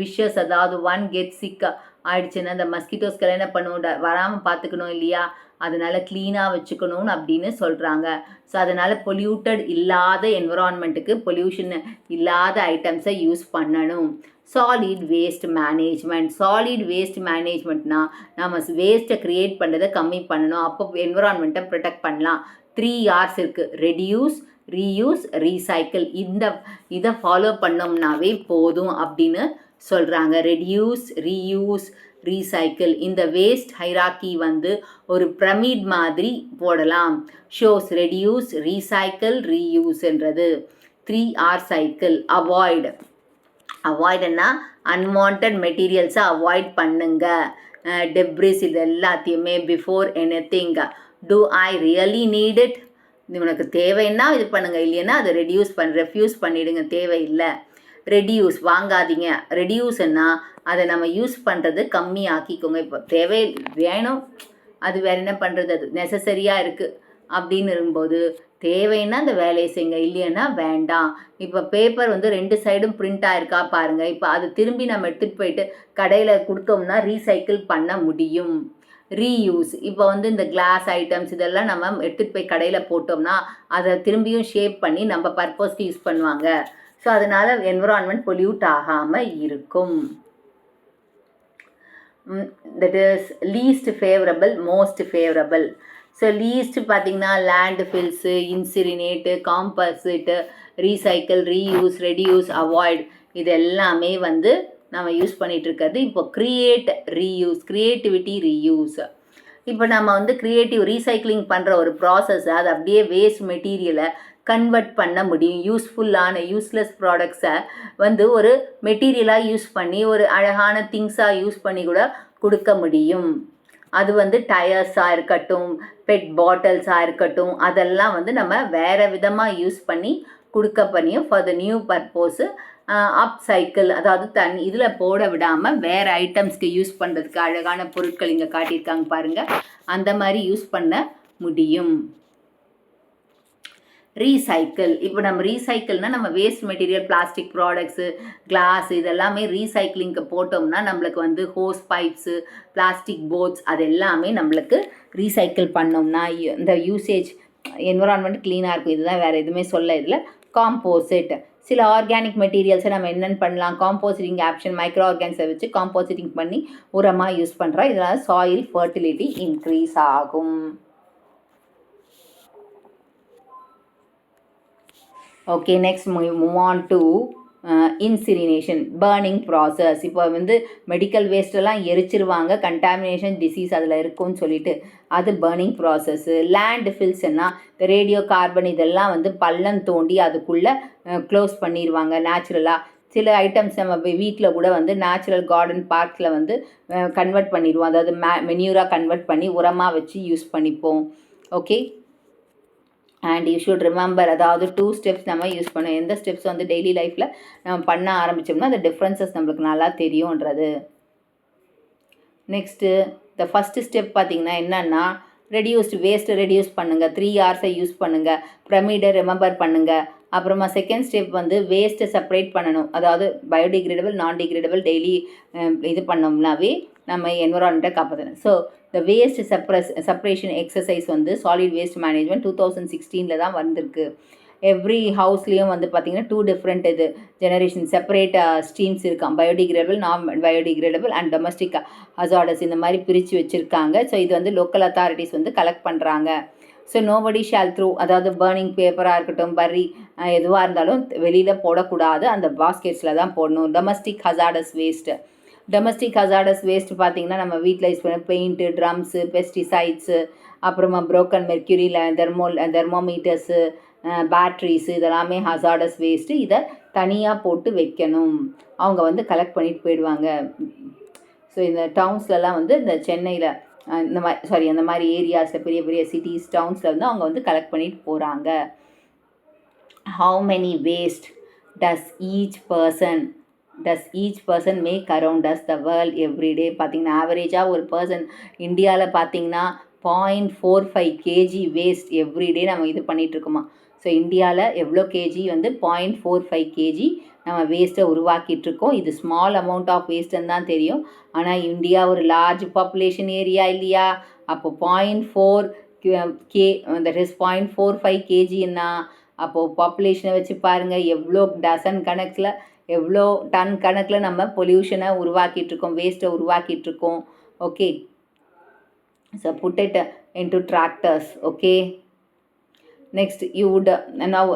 விஷஸ், அதாவது ஒன் கெட் சிக் ஆயிடுச்சுன்னா அந்த மஸ்கிட்டோஸ்க்கெல்லாம் என்ன பண்ணுவோம்? வராமல் பார்த்துக்கணும் இல்லையா. அதனால் க்ளீனாக வச்சுக்கணும்னு அப்படின்னு சொல்கிறாங்க. ஸோ அதனால் பொல்யூட்டட் இல்லாத என்விரான்மெண்ட்டுக்கு, பொல்யூஷன் இல்லாத ஐட்டம்ஸை யூஸ் பண்ணணும். சாலிட் வேஸ்ட் மேனேஜ்மெண்ட்னா நம்ம வேஸ்ட்டை க்ரியேட் பண்ணுறதை கம்மி பண்ணணும். அப்போ என்விரான்மெண்ட்டை ப்ரொடெக்ட் பண்ணலாம். 3 R's இருக்குது: ரெடியூஸ், ரீயூஸ், ரீசைக்கிள். இதை ஃபாலோ பண்ணோம்னாவே போதும் அப்படின்னு சொல்கிறாங்க. Reduce, reuse, recycle. இந்த வேஸ்ட் ஹைராக்கி வந்து ஒரு பிரமிட் மாதிரி போடலாம். ஷோஸ் ரெடியூஸ், ரீசைக்கிள், ரீயூஸ்ன்றது 3R சைக்கிள். அவாய்டுன்னா அன்வான்ட் மெட்டீரியல்ஸை அவாய்ட் பண்ணுங்க. டெப்ரிஸ் இது எல்லாத்தையுமே before anything do I really need it? உனக்கு தேவைன்னா இது பண்ணுங்க, இல்லைன்னா அதை ரெஃப்யூஸ் பண்ணிடுங்க, தேவையில்லை. ரெடியூஸ் வாங்காதீங்க. ரெடியூஸ்ன்னா அதை நம்ம யூஸ் பண்ணுறது கம்மி ஆக்கிக்கோங்க. இப்போ தேவை வேணும், அது வேறு என்ன பண்ணுறது, அது நெசசரியாக இருக்குது அப்படின்னு இருக்கும்போது தேவைன்னா அந்த வேலையை செய்யுங்க, இல்லைன்னா வேண்டாம். இப்போ பேப்பர் வந்து 2 சைடும் பிரிண்ட் ஆயிருக்கா பாருங்கள். இப்போ அது திரும்பி நம்ம எடுத்துகிட்டு போயிட்டு கடையில் கொடுத்தோம்னா ரீசைக்கிள் பண்ண முடியும். ரீயூஸ், இப்போ வந்து இந்த கிளாஸ் ஐட்டம்ஸ் இதெல்லாம் நம்ம எடுத்துகிட்டு போய் கடையில் போட்டோம்னா அதை திரும்பியும் ஷேப் பண்ணி நம்ம பர்பஸ்க்கு யூஸ் பண்ணுவாங்க. ஸோ அதனால் என்விரான்மெண்ட் பொல்யூட் ஆகாமல் இருக்கும். That is least favourable, most favourable. So least பார்த்திங்கன்னா land fills, incinerate, compost, recycle, reuse, reduce, avoid, இது எல்லாமே வந்து நம்ம யூஸ் பண்ணிகிட்ருக்கிறது. இப்போ க்ரியேட், ரீயூஸ், க்ரியேட்டிவிட்டி, ரீயூஸ். இப்போ நம்ம வந்து க்ரியேட்டிவ் ரீசைக்ளிங் பண்ணுற ஒரு ப்ராசஸ், அது அப்படியே வேஸ்ட் மெட்டீரியலை கன்வெர்ட் பண்ண முடியும். யூஸ்ஃபுல்லான யூஸ்லெஸ் ப்ராடக்ட்ஸை வந்து ஒரு மெட்டீரியலாக யூஸ் பண்ணி ஒரு அழகான திங்ஸாக யூஸ் பண்ணி கூட கொடுக்க முடியும். அது வந்து டயர்ஸாக இருக்கட்டும், பெட் பாட்டில்ஸாக இருக்கட்டும், அதெல்லாம் வந்து நம்ம வேறு விதமாக யூஸ் பண்ணி கொடுக்க பண்ணியும் for the new purpose. Up cycle, அதாவது தண்ணி இதில் போட விடாமல் வேறு ஐட்டம்ஸ்க்கு யூஸ் பண்ணுறதுக்கு அழகான பொருட்கள் இங்கே காட்டியிருக்காங்க பாருங்கள், அந்த மாதிரி யூஸ் பண்ண முடியும். ரீசைக்கிள், இப்போ நம்ம ரீசைக்கிள்னால் நம்ம waste material, plastic products, glass, இதெல்லாமே ரீசைக்ளிங்க்கு போட்டோம்னா நம்மளுக்கு வந்து ஹோஸ் பைப்ஸு, பிளாஸ்டிக் போட்ஸ், அது எல்லாமே நம்மளுக்கு ரீசைக்கிள் பண்ணோம்னா இந்த யூசேஜ் என்விரான்மெண்ட் க்ளீனாக இருக்கும். இதுதான், வேறு எதுவுமே சொல்ல இதில். காம்போசிட், சில ஆர்கானிக் மெட்டீரியல்ஸை நம்ம என்னென்னு பண்ணலாம், காம்போசிட்டிங் ஆப்ஷன், மைக்ரோ ஆர்கானிக்ஸை வச்சு காம்போசிட்டிங் பண்ணி உரமாக யூஸ் பண்ணுறோம். இதனால் சாயில் ஃபர்டிலிட்டி இன்க்ரீஸ் ஆகும். Okay, next move on to incineration, burning process. இப்போ வந்து மெடிக்கல் வேஸ்ட்டெல்லாம் எரிச்சிருவாங்க, கண்டாமினேஷன், டிசீஸ் அதில் இருக்கும்னு சொல்லிட்டு, அது பர்னிங் ப்ராசஸ்ஸு. லேண்ட் ஃபில்ஸ்ன்னா ரேடியோ கார்பன் இதெல்லாம் வந்து பள்ளம் தோண்டி அதுக்குள்ளே க்ளோஸ் பண்ணிடுவாங்க நேச்சுரலாக. சில ஐட்டம்ஸ் நம்ம வீட்டில் கூட வந்து நேச்சுரல் கார்டன் பார்க்கில் வந்து கன்வெர்ட் பண்ணிடுவோம், அதாவது மென்யூராக கன்வெர்ட் பண்ணி உரமாக வச்சு யூஸ் பண்ணிப்போம். Okay, and you should remember, அதாவது 2 ஸ்டெப்ஸ் நம்ம யூஸ் பண்ணோம். எந்த ஸ்டெப்ஸ் வந்து டெய்லி லைஃப்பில் நம்ம பண்ண ஆரம்பித்தோம்னா அந்த டிஃப்ரென்சஸ் நம்மளுக்கு நல்லா தெரியும்ன்றது. நெக்ஸ்ட்டு இந்த ஃபஸ்ட்டு ஸ்டெப் பார்த்திங்கன்னா என்னென்னா, ரெடியூஸ்டு வேஸ்ட்டு ரெடியூஸ் பண்ணுங்கள், 3 Rஸை யூஸ் பண்ணுங்கள், பிரமிடை ரிமெம்பர் பண்ணுங்கள். அப்புறமா செகண்ட் ஸ்டெப் வந்து வேஸ்ட்டை செப்பரேட் பண்ணணும், அதாவது பயோடிகிரேடபிள், நான் டிகிரேடபிள் டெய்லி இது பண்ணோம்னாவே நம்ம என்விரான்மெண்ட்டை காப்பாற்றணும். ஸோ இந்த வேஸ்ட் செப்பரேஷன் எக்ஸசைஸ் வந்து சாலிட் வேஸ்ட் மேனேஜ்மெண்ட் 2016 தான் வந்திருக்கு. எவ்ரி ஹவுஸ்லேயும் வந்து பார்த்திங்கன்னா 2 டிஃப்ரெண்ட் இது ஜெனரேஷன் செப்பரேட் ஸ்ட்ரீம்ஸ் இருக்கான், பயோடிகிரேடபிள், நான் பயோடிகிரேடபிள் அண்ட் டொமஸ்டிக் ஹசார்டஸ், இந்த மாதிரி பிரித்து வச்சுருக்காங்க. ஸோ இது வந்து லோக்கல் அத்தாரிட்டிஸ் வந்து கலெக்ட் பண்ணுறாங்க. ஸோ நோபடி ஷால் த்ரூ, அதாவது பர்னிங் பேப்பராக இருக்கட்டும், பர்ரி எதுவாக இருந்தாலும் வெளியில் போடக்கூடாது, அந்த பாஸ்கெட்ஸில் தான் போடணும். Domestic hazardous waste, domestic hazardous waste பார்த்திங்கன்னா நம்ம வீட்டில் யூஸ் பண்ண பெயிண்ட்டு, ட்ரம்ஸு, பெஸ்டிசைட்ஸு, அப்புறமா ப்ரோக்கன் மெர்க்யூரி, தெர்மோமீட்டர்ஸு, பேட்ரிஸு, இதெல்லாமே ஹசார்டஸ் வேஸ்ட்டு. இதை தனியாக போட்டு வைக்கணும், அவங்க வந்து கலெக்ட் பண்ணிட்டு போயிடுவாங்க. ஸோ இந்த டவுன்ஸ்லலாம் வந்து இந்த சென்னையில் இந்த மாதிரி அந்த மாதிரி ஏரியாஸில் பெரிய பெரிய சிட்டிஸ், டவுன்ஸில் வந்து அவங்க வந்து கலெக்ட் பண்ணிட்டு போகிறாங்க. How many waste does each person make around as the world everyday? பார்த்திங்கன்னா ஆவரேஜாக ஒரு பர்சன் இந்தியாவில் பார்த்திங்கன்னா 0.45 kg வேஸ்ட் எவ்ரிடே நம்ம இது பண்ணிகிட்ருக்கோமா. ஸோ இந்தியாவில் எவ்வளோ கேஜி வந்து 0.45 kg நம்ம வேஸ்ட்டை உருவாக்கிட்டுருக்கோம். இது ஸ்மால் அமௌண்ட் ஆஃப் வேஸ்ட்டுன்னு தான் தெரியும், ஆனால் இந்தியா ஒரு லார்ஜ் பாப்புலேஷன் ஏரியா இல்லையா. அப்போ 0.4 தட் இஸ் 0.45 kgன்னா அப்போது பாப்புலேஷனை வச்சு பாருங்கள் எவ்வளோ டசன் கணக்கில், எவ்வளோ டன் கணக்கில் நம்ம பொல்யூஷனை உருவாக்கிட்டுருக்கோம், வேஸ்ட்டை உருவாக்கிட்டுருக்கோம். Okay, so put it into tractors. Okay, next you would now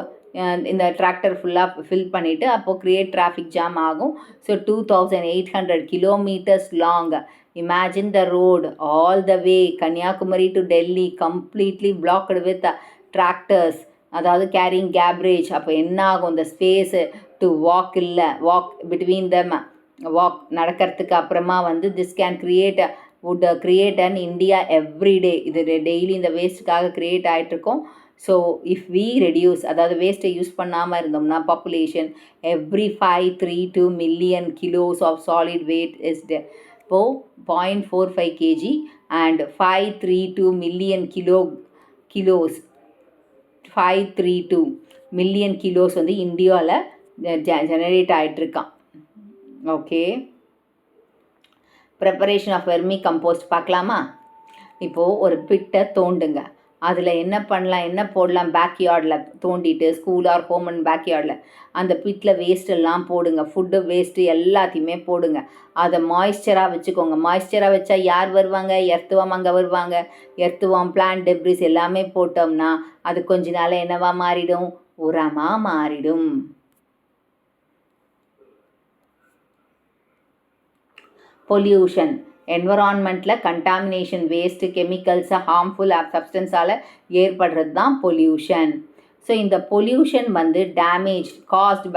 இந்த டிராக்டர் ஃபுல்லாக ஃபில் பண்ணிவிட்டு அப்போது க்ரியேட் டிராஃபிக் ஜாம் ஆகும். So 2800 kilometers long. Imagine the road all the way Kanyakumari to Delhi completely blocked with tractors, அதாவது கேரிங் கேப்ரேஜ். அப்போ என்ன ஆகும், இந்த ஸ்பேஸு டு வாக் இல்லை, வாக் பிட்வீன் தம், வாக் நடக்கிறதுக்கு அப்புறமா வந்து this can would create an India everyday. இது டெய்லி இந்த வேஸ்ட்டுக்காக க்ரியேட் ஆகிட்ருக்கோம். ஸோ இஃப் வி ரெடியூஸ், அதாவது வேஸ்ட்டை யூஸ் பண்ணாமல் இருந்தோம்னா population every 532 million kilos of solid weight is இப்போது 0.45 kg and 532 million kilos 532 million kilos வந்து இந்தியாவில் ஜெனரேட் ஆகிட்டுருக்கான். Okay, preparation of vermi compost பார்க்கலாமா? இப்போது ஒரு பிட்டை தோண்டுங்க, அதில் என்ன பண்ணலாம், என்ன போடலாம், பேக்யார்டில் தோண்டிட்டு ஸ்கூல் ஆர் ஹோம் அண்ட் பேக்யார்டில் அந்த பிட்டில் வேஸ்ட்டெல்லாம் போடுங்க, ஃபுட்டு வேஸ்ட்டு எல்லாத்தையுமே போடுங்க. அதை மாய்ஸ்சராக வச்சுக்கோங்க. மாய்ஸ்சராக வச்சா யார் வருவாங்க? எர்த்துவாம் அங்கே வருவாங்க. எர்த்துவாம், பிளான்ட் டெப்ரிஸ் எல்லாமே போட்டோம்னா அது கொஞ்ச நாள் என்னவா மாறிடும்? உரமாக மாறிடும். பொல்யூஷன், என்வரான்மெண்ட்டில் கண்டாமினேஷன், வேஸ்ட்டு, கெமிக்கல்ஸு, ஹார்ம்ஃபுல் சப்ஸ்டன்ஸால் ஏற்படுறது தான் பொல்யூஷன். ஸோ இந்த பொல்யூஷன் வந்து damage caused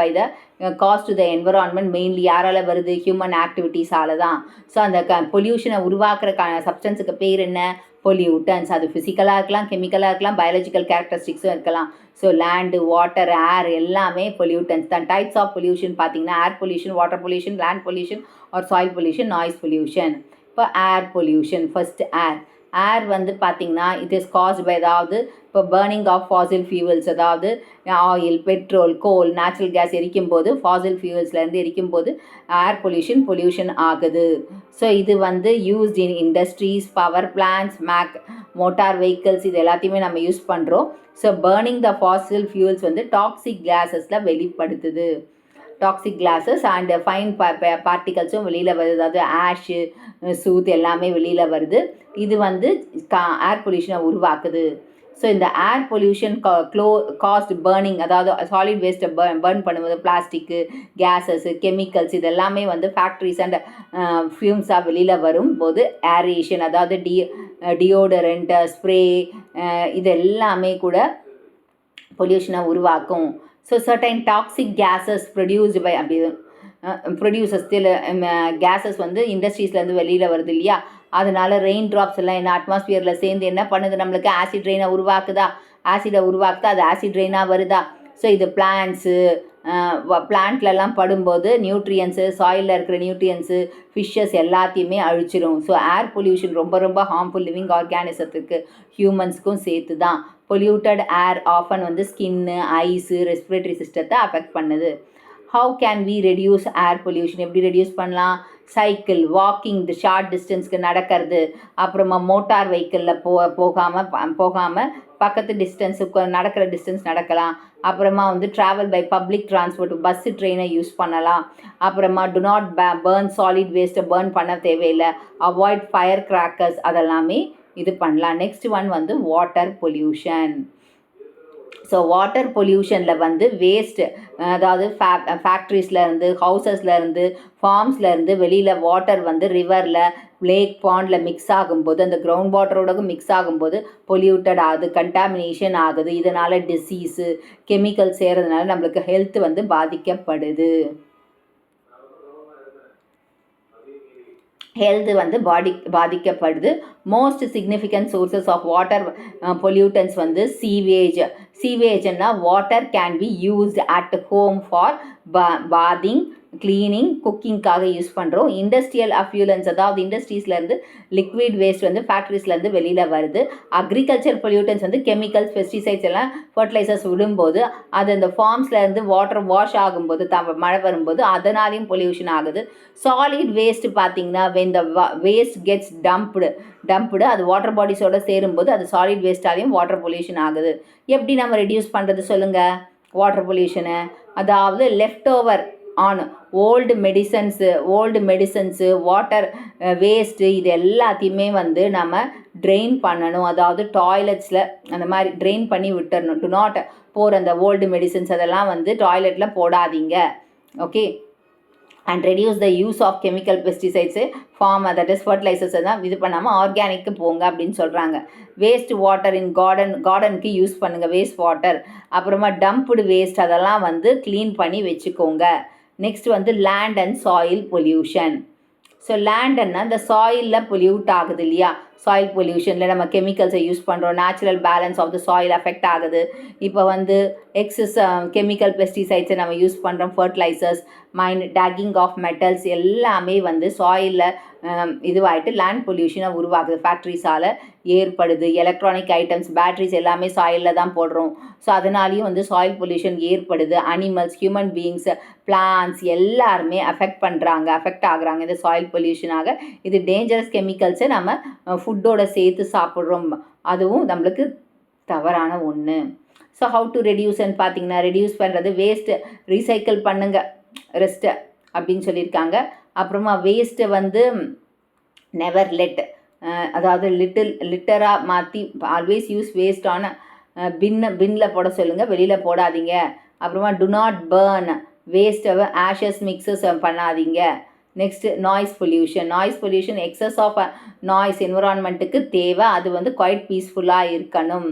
to the environment mainly யாரால் வருது? ஹியூமன் ஆக்டிவிட்டீஸால் தான். ஸோ அந்த பொல்யூஷனை உருவாக்குற சப்ஸ்டன்ஸுக்கு பேர் என்ன? பொல்யூட்டன்ஸ். அது ஃபிசிக்கலாக இருக்கலாம், கெமிக்கலாக இருக்கலாம், பயாலஜிக்கல் கேரக்டரிஸ்டிக்ஸும் இருக்கலாம். ஸோ லேண்டு, வாட்டர், ஏர் எல்லாமே பொல்யூட்டன்ஸ் தான். டைப்ஸ் ஆஃப் பொல்யூஷன் பார்த்தீங்கன்னா air pollution, water pollution, land pollution or soil pollution, noise pollution. இப்போ ஏர் பொல்யூஷன், ஃபஸ்ட்டு ஏர் வந்து பார்த்திங்கன்னா இட் இஸ் காஸ்ட் பை, அதாவது இப்போ பர்னிங் ஆஃப் ஃபாசில் ஃபியூவல்ஸ், அதாவது ஆயில், பெட்ரோல், கோல், நேச்சுரல் கேஸ் எரிக்கும் போது, ஃபாசில் ஃபியூவல்ஸ்லேருந்து எரிக்கும் போது ஏர் பொல்யூஷன் ஆகுது. ஸோ இது வந்து used in industries, power plants, motor vehicles, இது எல்லாத்தையுமே நம்ம யூஸ் பண்ணுறோம். So burning the fossil fuels வந்து டாக்ஸிக் கேஸஸில் வெளிப்படுத்துது. டாக்ஸிக் கிளாஸஸ் அண்ட் ஃபைன் பார்ட்டிகல்ஸும் வெளியில் வருது, அதாவது ஆஷு, சூத் எல்லாமே வெளியில் வருது. இது வந்து ஏர் பொல்யூஷனை உருவாக்குது. ஸோ இந்த ஏர் பொல்யூஷன் காஸ்ட் பர்னிங், அதாவது சாலிட் வேஸ்ட்டை பர்ன் பண்ணும்போது பிளாஸ்டிக்கு, கேஸஸு, கெமிக்கல்ஸ் இது எல்லாமே வந்து ஃபேக்ட்ரிஸ் அண்ட் ஃபியூம்ஸாக வெளியில் வரும்போது ஏரேஷன், அதாவது டியோடரண்ட், ஸ்ப்ரே இது எல்லாமே கூட பொல்யூஷனை உருவாக்கும். So certain toxic gases produces gases வந்து இண்டஸ்ட்ரீஸ்லேருந்து வெளியில் வருது இல்லையா? அதனால் ரெயின் ட்ராப்ஸ் எல்லாம் என்ன அட்மாஸ்பியரில் சேர்ந்து என்ன பண்ணுது? நம்மளுக்கு ஆசிட் ரெயினை உருவாக்குதா? ஆசிடை உருவாக்குதா? அது ஆசிட் ரெயினாக வருதா? ஸோ இது பிளான்ட்லலாம் படும்போது நியூட்ரியன்ஸு, சாயிலில் இருக்கிற நியூட்ரியன்ஸு, ஃபிஷ்ஷஸ் எல்லாத்தையுமே அழிச்சிரும். ஸோ ஏர் பொல்யூஷன் ரொம்ப ரொம்ப ஹார்ம்ஃபுல் லிவிங் ஆர்கானிசத்துக்கு, ஹியூமன்ஸ்க்கும் சேர்த்து தான். பொல்யூட்டட் ஏர் ஆஃபன் வந்து ஸ்கின்னு, ஐஸு, ரெஸ்பிரேட்டரி சிஸ்டத்தை அஃபெக்ட் பண்ணுது. How can we reduce air pollution? எப்படி ரெடியூஸ் பண்ணலாம்? சைக்கிள், வாக்கிங், ஷார்ட் டிஸ்டன்ஸ்க்கு நடக்கிறது, அப்புறமா மோட்டார் வெஹிக்கிளில் போகாமல் பக்கத்து டிஸ்டன்ஸுக்கு நடக்கிற டிஸ்டன்ஸ் நடக்கலாம். அப்புறமா வந்து travel by public transport, bus, ட்ரெயினை யூஸ் பண்ணலாம். அப்புறமா டு நாட் பர்ன் சாலிட் வேஸ்ட்டை பர்ன் பண்ண தேவையில்லை. அவாய்ட் ஃபயர் கிராக்கர்ஸ், அதெல்லாமே இது பண்ணலாம். நெக்ஸ்ட் ஒன் வந்து வாட்டர் பொல்யூஷன். ஸோ வாட்டர் பொல்யூஷனில் வந்து வேஸ்ட்டு, அதாவது ஃபேக்ட்ரிஸ்லேருந்து, ஹவுசஸ்லேருந்து, ஃபார்ம்ஸ்லேருந்து வெளியில் வாட்டர் வந்து ரிவரில், லேக், பாண்டில் மிக்ஸ் ஆகும்போது, அந்த கிரவுண்ட் வாட்டரோட மிக்ஸ் ஆகும்போது பொல்யூட்டட் ஆகுது, கண்டாமினேஷன் ஆகுது. இதனால் டிசீஸு, கெமிக்கல் சேர்றதுனால நம்மளுக்கு ஹெல்த் வந்து பாதிக்கப்படுது. ஹெல்த்து வந்து பாதிக்கப்படுது. Most significant sources of water pollutants வந்து சீவேஜ்னா water can be used at home for bathing, cleaning, குக்கிங்காக யூஸ் பண்ணுறோம். இண்டஸ்ட்ரியல் அஃப்யூலன்ஸ், அதாவது இண்டஸ்ட்ரீஸ்லேருந்து லிக்விட் வேஸ்ட் வந்து ஃபேக்ட்ரிஸ்லேருந்து வெளியில் வருது. அக்ரிகல்ச்சர் பொல்யூட்டன்ஸ் வந்து கெமிக்கல்ஸ், பெஸ்டிசைட்ஸ் எல்லாம் ஃபர்டிலைசர்ஸ் விடும்போது அது அந்த ஃபார்ம்ஸ்லேருந்து வாட்டர் வாஷ் ஆகும்போது, மழை வரும்போது அதனாலையும் பொல்யூஷன் ஆகுது. சாலிட் வேஸ்ட் பார்த்திங்கன்னா when the waste gets dumped அது வாட்டர் பாடிஸோடு சேரும்போது அது சாலிட் வேஸ்ட்டாலையும் வாட்டர் பொல்யூஷன் ஆகுது. எப்படி நம்ம ரெடியூஸ் பண்ணுறது சொல்லுங்கள் வாட்டர் பொல்யூஷனை? அதாவது left over on old medicines, water waste இது எல்லாத்தையுமே வந்து நம்ம ட்ரெயின் பண்ணணும். அதாவது டாய்லெட்ஸில் அந்த மாதிரி ட்ரெயின் பண்ணி விட்டுறணும். டு நாட் போகிற அந்த ஓல்டு மெடிசன்ஸ் அதெல்லாம் வந்து டாய்லெட்டில் போடாதீங்க. Okay, and reduce the use of chemical pesticides farm, that is ஃபர்டிலைசர்ஸை தான் இது பண்ணாமல் ஆர்கானிக்கு போங்க அப்படின்னு சொல்கிறாங்க. வேஸ்ட் வாட்டர் இன் கார்டனுக்கு யூஸ் பண்ணுங்கள் வேஸ்ட் வாட்டர். அப்புறமா டம்ப்டு வேஸ்ட் அதெல்லாம் வந்து க்ளீன் பண்ணி வச்சுக்கோங்க. நெக்ஸ்ட் வந்து land and soil pollution. So லேண்டுன்னா இந்த சாயிலில் பொல்யூட் ஆகுது இல்லையா? சாயில் பொல்யூஷனில் நம்ம கெமிக்கல்ஸை யூஸ் பண்ணுறோம், natural balance of the soil affect ஆகுது. இப்போ வந்து எக்ஸஸ் கெமிக்கல் பெஸ்டிசைட்ஸை நம்ம யூஸ் பண்ணுறோம், ஃபர்டிலைசர்ஸ், டேக்கிங் ஆஃப் மெட்டல்ஸ் எல்லாமே வந்து சாயிலில் இதுவாகிட்டு லேண்ட் பொல்யூஷனை உருவாகுது, ஃபேக்ட்ரிஸால் ஏற்படுது. எலக்ட்ரானிக் ஐட்டம்ஸ், பேட்ரிஸ் எல்லாமே சாயிலில் தான் போடுறோம். ஸோ அதனாலேயும் வந்து சாயில் பொல்யூஷன் ஏற்படுது. அனிமல்ஸ், ஹியூமன் பீயிங்ஸ், பிளான்ஸ் எல்லாருமே அஃபெக்ட் ஆகுறாங்க இந்த சாயில் பொல்யூஷனாக. இது டேஞ்சரஸ் கெமிக்கல்ஸை நம்ம ஃபுட்டோட சேர்த்து சாப்பிட்றோம், அதுவும் நம்மளுக்கு தவறான ஒன்று. ஸோ ஹவு டு ரெடியூஸ்ன்னு பார்த்தீங்கன்னா, ரெடியூஸ் பண்ணுறது வேஸ்ட்டு ரீசைக்கிள் பண்ணுங்க ரெஸ்ட்டை அப்படின்னு சொல்லியிருக்காங்க. அப்புறமா வேஸ்ட்டை வந்து நெவர் லெட், அதாவது லிட்டராக மாற்றி ஆல்வேஸ் யூஸ் வேஸ்டான பின்னில் போட சொல்லுங்கள், வெளியில் போடாதீங்க. அப்புறமா டு நாட் பேர்ன் வேஸ்ட்டை ஆஷஸ் மிக்ஸஸ் பண்ணாதீங்க. Next noise pollution excess of noise என்விரான்மெண்ட்டுக்கு தேவை, அது வந்து குவைட் பீஸ்ஃபுல்லாக இருக்கணும்.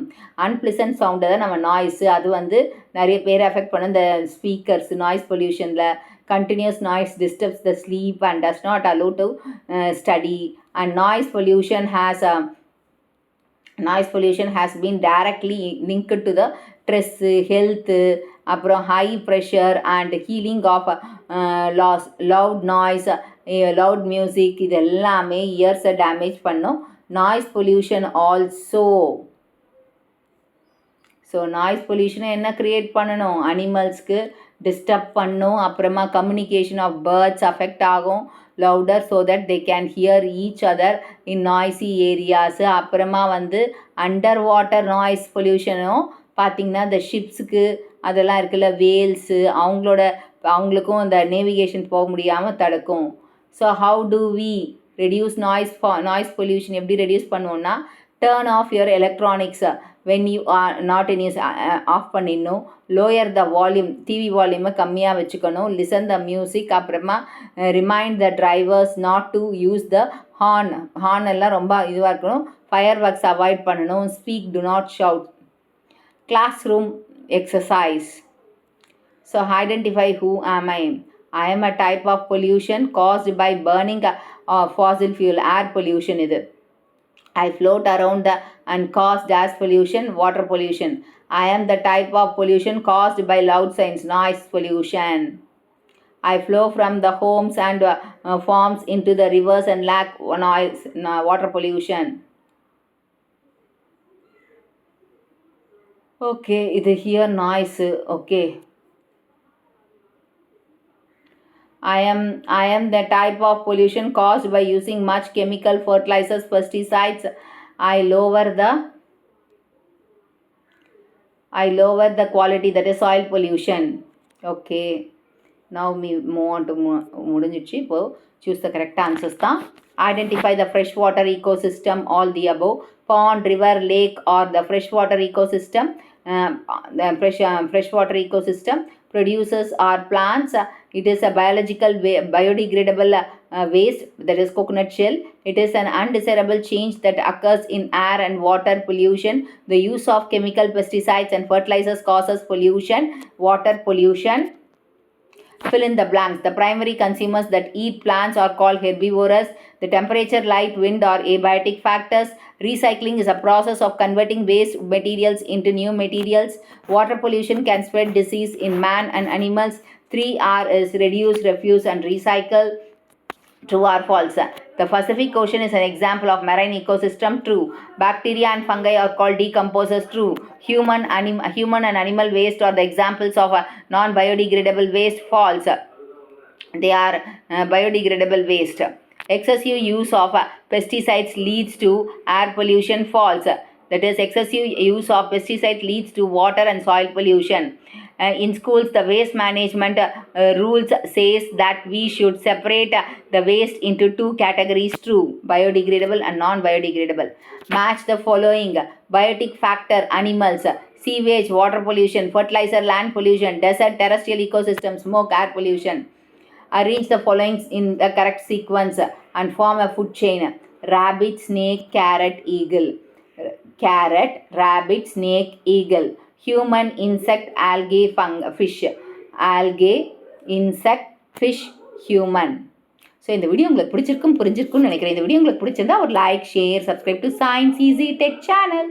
அன்பிளசன்ட் சவுண்டை தான் நம்ம நாய்ஸு, அது வந்து நிறைய பேர் அஃபெக்ட் பண்ணும். இந்த ஸ்பீக்கர்ஸ் நாய்ஸ் பொல்யூஷனில் continuous noise disturbs the sleep and does not allow to study. And noise pollution has been directly linked to the stress, health, அப்புறம் high pressure and hearing of loss. Loud noise, loud music இது எல்லாமே இயர்ஸை damage பண்ணும். Noise pollution also. So noise பொல்யூஷனை என்ன create பண்ணணும், அனிமல்ஸ்க்கு disturb பண்ணும். அப்புறமா கம்யூனிகேஷன் ஆஃப் பேர்ட்ஸ் அஃபெக்ட் ஆகும் louder so that they can hear each other in noisy areas. அப்புறமா வந்து அண்டர் வாட்டர் நாய்ஸ் பொல்யூஷனும் பார்த்திங்கன்னா இந்த ஷிப்ஸுக்கு அதெல்லாம் இருக்குல்ல, வேல்ஸு, அவங்களுக்கும் இந்த நேவிகேஷன் போக முடியாமல் தடுக்கும். So how do we reduce noise pollution எப்படி ரெடியூஸ் பண்ணுவோன்னா, turn off your electronics when you are not in use, off பண்ணிடணும். லோயர் த வால்யூம், டிவி வால்யூமை கம்மியாக வச்சுக்கணும். Listen the music. அப்புறமா remind the drivers not to use the horn எல்லாம் ரொம்ப இதுவாக இருக்கணும். ஃபயர் ஒர்க்ஸ் அவாய்ட் பண்ணணும். Speak, do not shout. Class room exercise. So identify who am I. I am a type of pollution caused by burning fossil fuel, air pollution இது. I float around and cause gas pollution, water pollution. I am the type of pollution caused by loud sounds, noise pollution. I flow from the homes and farms into the rivers and lack noise, water pollution. Okay, இது here noise. Okay. I am the type of pollution caused by using much chemical fertilizers, pesticides. I lower the quality, that is soil pollution. Okay, now we move on to முடிஞ்சிச்சு. இப்போ choose the correct answers தான். Identify the freshwater ecosystem, all the above. Pond, river, lake or the freshwater ecosystem. The freshwater ecosystem produces are plants. It is a biological biodegradable waste, that is coconut shell. It is an undesirable change that occurs in air and water pollution. The use of chemical pesticides and fertilizers causes pollution, water pollution. Fill in the blanks. The primary consumers that eat plants are called herbivorous. The temperature, light, wind are abiotic factors. Recycling is a process of converting waste materials into new materials. Water pollution can spread disease in man and animals. 3R is reduce, refuse and recycle. True or false? The Pacific Ocean is an example of marine ecosystem. True. Bacteria and fungi are called decomposers. True. Human and animal waste are the examples of non-biodegradable waste. False. They are biodegradable waste. Excessive use of pesticides leads to air pollution. False. That is, excessive use of pesticides leads to water and soil pollution. In schools, the waste management rules says that we should separate the waste into 2 categories. True. Biodegradable and non-biodegradable. Match the following. Biotic factor, animals. Sewage, water pollution. Fertilizer, land pollution. Desert, terrestrial ecosystem. Smoke, air pollution. Arrange the following in the correct sequence and form a food chain. Rabbit, snake, carrot, eagle. Carrot, rabbit, snake, eagle. Human, insect, algae, fish. Algae, insect, fish, human. So இந்த video உங்களுக்கு புரிஞ்சிருக்கும்னு நினைக்கிறேன். இந்த video உங்களுக்கு பிடிச்சிருந்தா ஒரு like, share, subscribe to science easy tech channel.